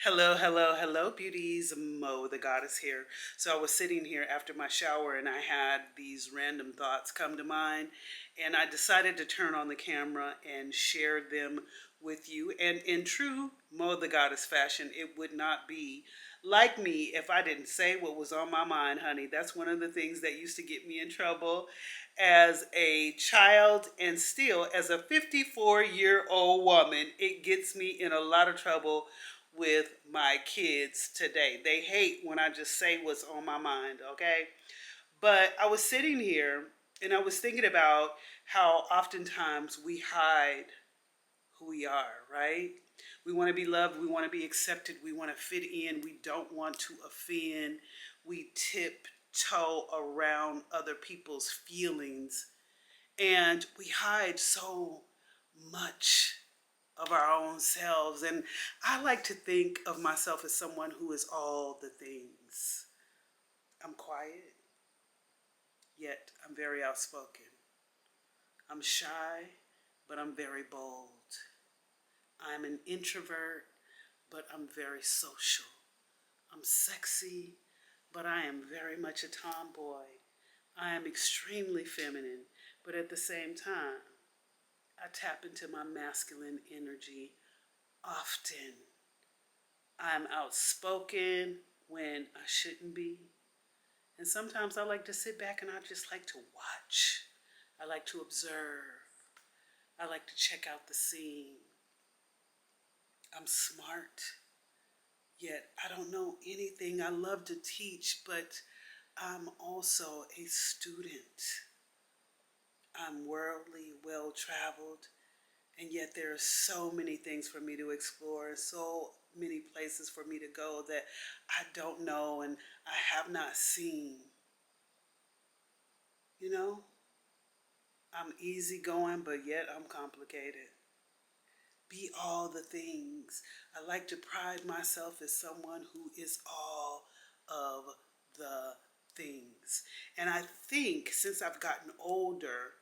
Hello, hello, hello, beauties. Mo, the goddess here. So I was sitting here after my shower and I had these random thoughts come to mind, and I decided to turn on the camera and share them with you. And in true Mo, the goddess fashion, it would not be like me if I didn't say what was on my mind, honey. That's one of the things that used to get me in trouble as a child, and still as a 54-year-old woman, it gets me in a lot of trouble with my kids today. They hate when I just say what's on my mind, okay? But I was sitting here and I was thinking about how oftentimes we hide who we are, right? We want to be loved, we want to be accepted, we want to fit in, we don't want to offend, we tiptoe around other people's feelings, and we hide so much of our own selves. And I like to think of myself as someone who is all the things. I'm quiet, yet I'm very outspoken. I'm shy, but I'm very bold. I'm an introvert, but I'm very social. I'm sexy, but I am very much a tomboy. I am extremely feminine, but at the same time, I tap into my masculine energy often. I'm outspoken when I shouldn't be. And sometimes I like to sit back and I just like to watch. I like to observe. I like to check out the scene. I'm smart, yet I don't know anything. I love to teach, but I'm also a student. I'm worldly, well traveled, and yet there are so many things for me to explore, so many places for me to go that I don't know and I have not seen. You know, I'm easygoing, but yet I'm complicated. Be all the things. I like to pride myself as someone who is all of the things. And I think since I've gotten older,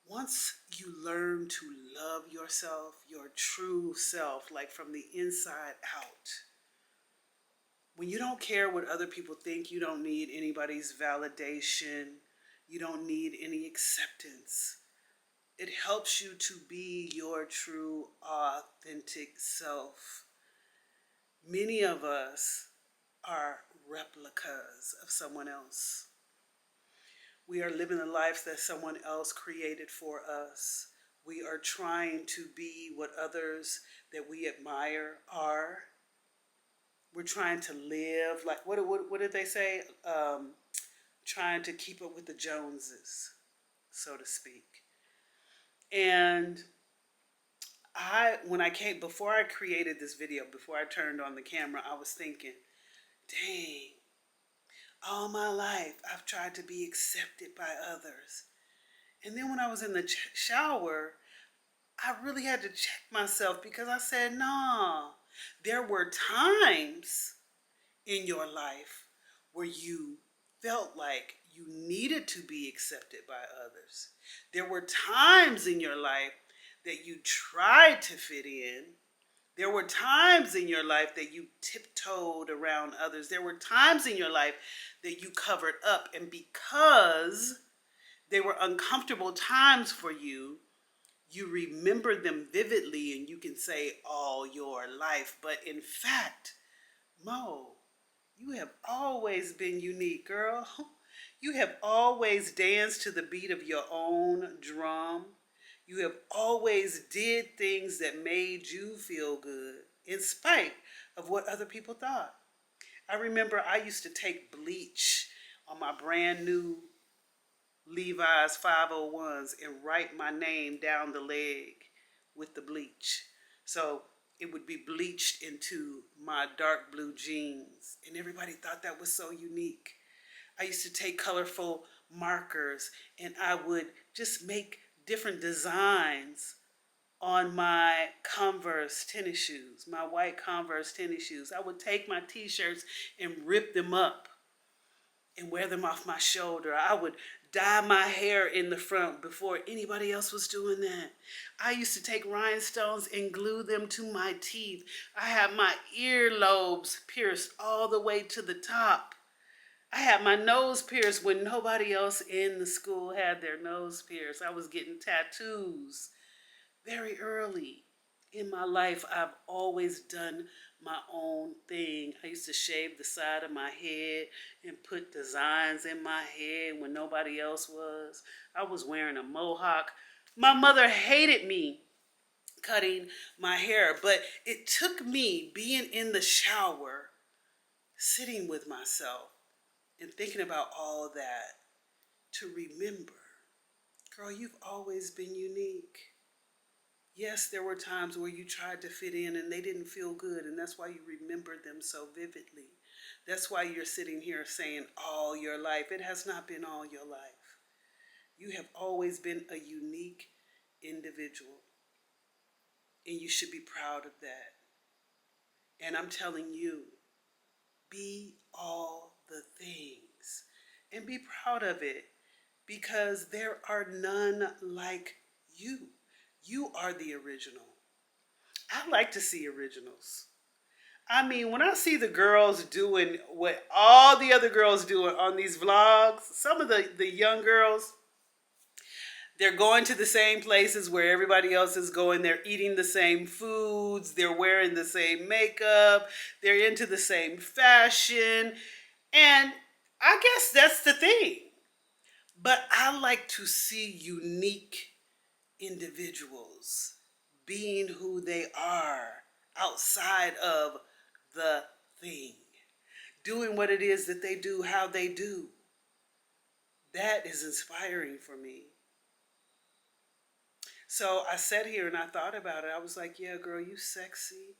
once you learn to love yourself, your true self, like from the inside out, when you don't care what other people think, you don't need anybody's validation, you don't need any acceptance. It helps you to be your true, authentic self. Many of us are replicas of someone else. We are living the lives that someone else created for us. We are trying to be what others that we admire are. We're trying to live like what did they say? Trying to keep up with the Joneses, so to speak. And when I came before I created this video, before I turned on the camera, I was thinking, dang, all my life I've tried to be accepted by others. And then when I was in the shower, I really had to check myself because I said, nah, there were times in your life where you felt like you needed to be accepted by others. There were times in your life that you tried to fit in. There were times in your life that you tiptoed around others. There were times in your life that you covered up. And because they were uncomfortable times for you, you remember them vividly and you can say all your life. But in fact, Mo, you have always been unique, girl. You have always danced to the beat of your own drum. You have always did things that made you feel good in spite of what other people thought. I remember I used to take bleach on my brand new Levi's 501s and write my name down the leg with the bleach. So it would be bleached into my dark blue jeans. And everybody thought that was so unique. I used to take colorful markers and I would just make different designs on my Converse tennis shoes, my white Converse tennis shoes. I would take my t-shirts and rip them up and wear them off my shoulder. I would dye my hair in the front before anybody else was doing that. I used to take rhinestones and glue them to my teeth. I had my earlobes pierced all the way to the top. I had my nose pierced when nobody else in the school had their nose pierced. I was getting tattoos very early in my life. I've always done my own thing. I used to shave the side of my head and put designs in my head when nobody else was. I was wearing a mohawk. My mother hated me cutting my hair, but it took me being in the shower, sitting with myself, and thinking about all that to remember, girl, you've always been unique. Yes, there were times where you tried to fit in and they didn't feel good, and that's why you remember them so vividly. That's why you're sitting here saying all your life. It has not been all your life. You have always been a unique individual, and you should be proud of that. And I'm telling you, be all the things and be proud of it, because there are none like you. You are the original. I like to see originals. I mean, when I see the girls doing what all the other girls do on these vlogs, some of the young girls, they're going to the same places where everybody else is going. They're eating the same foods. They're wearing the same makeup. They're into the same fashion. And I guess that's the thing. But I like to see unique individuals being who they are outside of the thing, doing what it is that they do, how they do. That is inspiring for me. So I sat here and I thought about it. I was like, yeah, girl, you sexy,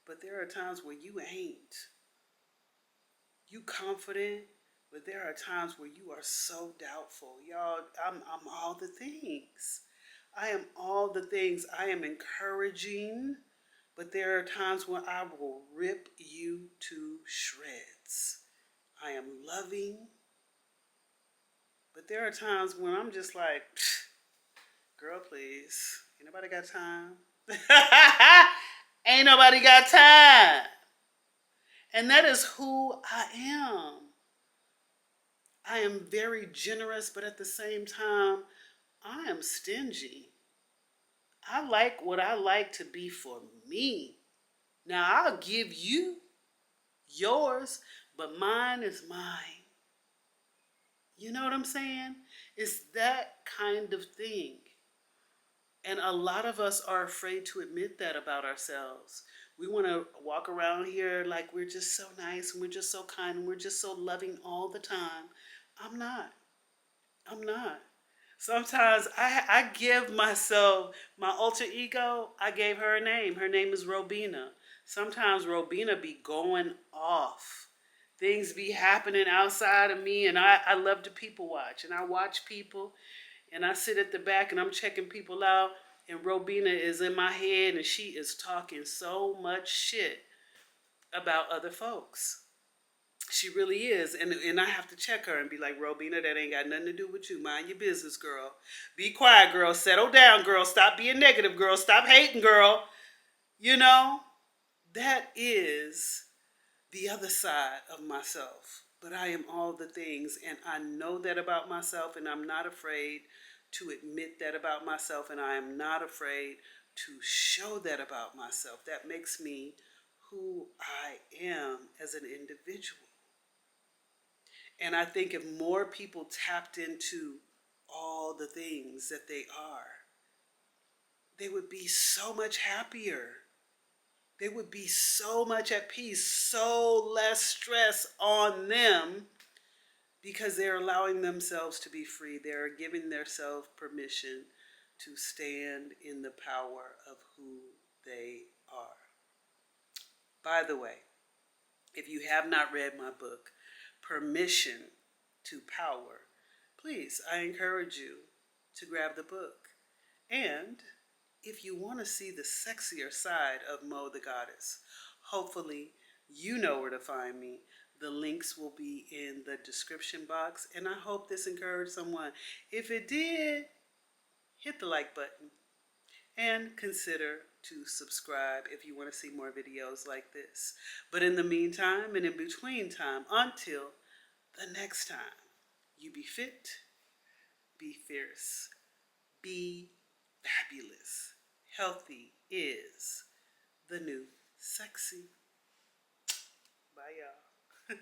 but there are times where you ain't. You confident, but there are times where you are so doubtful. Y'all, I'm all the things. I am all the things. I am encouraging, but there are times when I will rip you to shreds. I am loving, but there are times when I'm just like, girl, please. Ain't nobody got time. Ain't nobody got time. And that is who I am. I am very generous, but at the same time, I am stingy. I like what I like to be for me. Now, I'll give you yours, but mine is mine. You know what I'm saying? It's that kind of thing. And a lot of us are afraid to admit that about ourselves. We want to walk around here like we're just so nice and we're just so kind and we're just so loving all the time. I'm not. I'm not. Sometimes I give myself my alter ego. I gave her a name. Her name is Robina. Sometimes Robina be going off. Things be happening outside of me, and I love to people watch. And I watch people, and I sit at the back, and I'm checking people out, and Robina is in my head, and she is talking so much shit about other folks. She really is. And I have to check her and be like, Robina, that ain't got nothing to do with you. Mind your business, girl. Be quiet, girl. Settle down, girl. Stop being negative, girl. Stop hating, girl. You know, that is the other side of myself. But I am all the things, and I know that about myself, and I'm not afraid to admit that about myself, and I am not afraid to show that about myself. That makes me who I am as an individual. And I think if more people tapped into all the things that they are, they would be so much happier. They would be so much at peace, so less stress on them, because they're allowing themselves to be free. They're giving themselves permission to stand in the power of who they are. By the way, if you have not read my book, Permission to Power, please, I encourage you to grab the book. And if you want to see the sexier side of Mo the Goddess, hopefully you know where to find me. The links will be in the description box, and I hope this encouraged someone. If it did, hit the like button and consider to subscribe if you want to see more videos like this. But in the meantime and in between time, until the next time, you be fit, be fierce, be fabulous. Healthy is the new sexy. Bye, y'all.